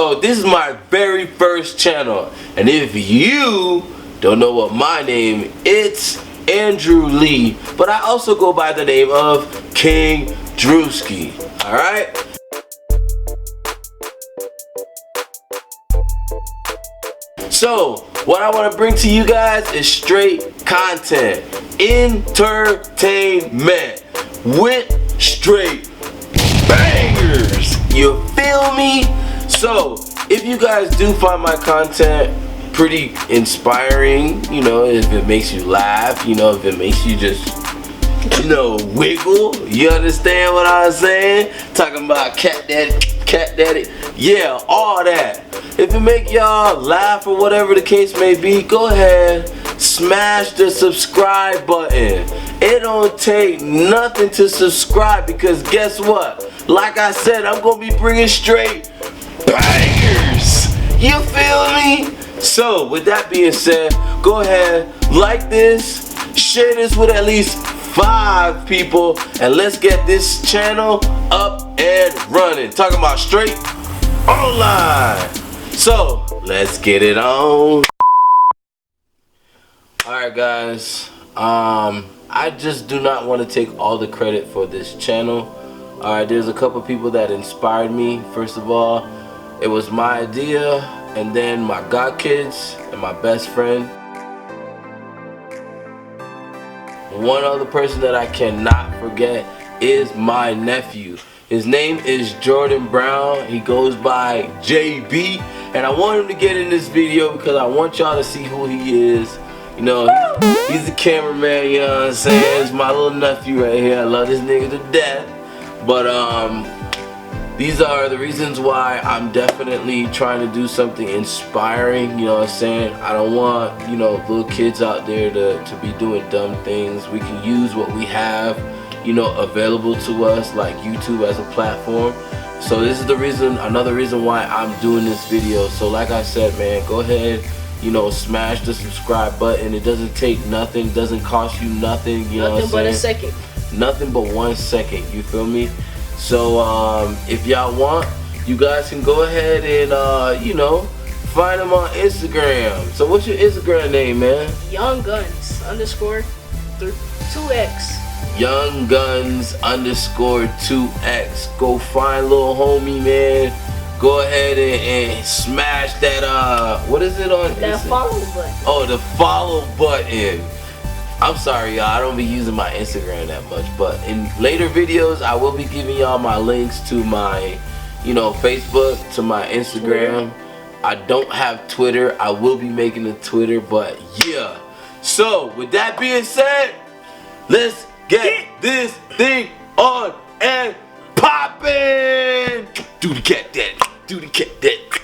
So this is my very first channel, and if you don't know what my name, it's Andrew Lee, but I also go by the name of King Drewski. Alright? So, what I want to bring to you guys is straight content. Entertainment. With straight bangers. You feel me? So, if you guys do find my content pretty inspiring, you know, if it makes you laugh, you know, if it makes you just, you know, wiggle, you understand what I'm saying? Talking about cat daddy, yeah, all that. If it make y'all laugh or whatever the case may be, go ahead, smash the subscribe button. It don't take nothing to subscribe, because guess what? Like I said, I'm gonna be bringing straight bangers. You feel me? So, with that being said, go ahead, like this, share this with at least 5 people, and let's get this channel up and running. Talking about straight online. So, let's get it on. Alright guys, I just do not want to take all the credit for this channel. Alright, there's a couple people that inspired me. First of all, it was my idea, and then my godkids and my best friend. One other person that I cannot forget is my nephew. His name is Jordan Brown. He goes by JB, and I want him to get in this video because I want y'all to see who he is. You know, he's the cameraman, you know what I'm saying? It's my little nephew right here. I love this nigga to death. But these are the reasons why I'm definitely trying to do something inspiring, you know what I'm saying? I don't want, you know, little kids out there to be doing dumb things. We can use what we have, you know, available to us, like YouTube as a platform. So this is the reason, another reason why I'm doing this video. So like I said, man, go ahead, you know, smash the subscribe button. It doesn't take nothing, doesn't cost you nothing, you know what I'm saying? Nothing but a second. Nothing but 1 second, you feel me? So if y'all want, you guys can go ahead and you know, find him on Instagram. So what's your Instagram name, man? Young Guns _ 2X. Young Guns _ 2X. Go find little homie, man. Go ahead and smash that what is it on That Instagram? follow button. Oh, the follow button. I'm sorry, y'all, I don't be using my Instagram that much, but in later videos I will be giving y'all my links to my, you know, Facebook, to my Instagram. I don't have Twitter. I will be making a Twitter, but yeah. So with that being said, let's get this thing on and poppin'. Do the cat that, do the cat that.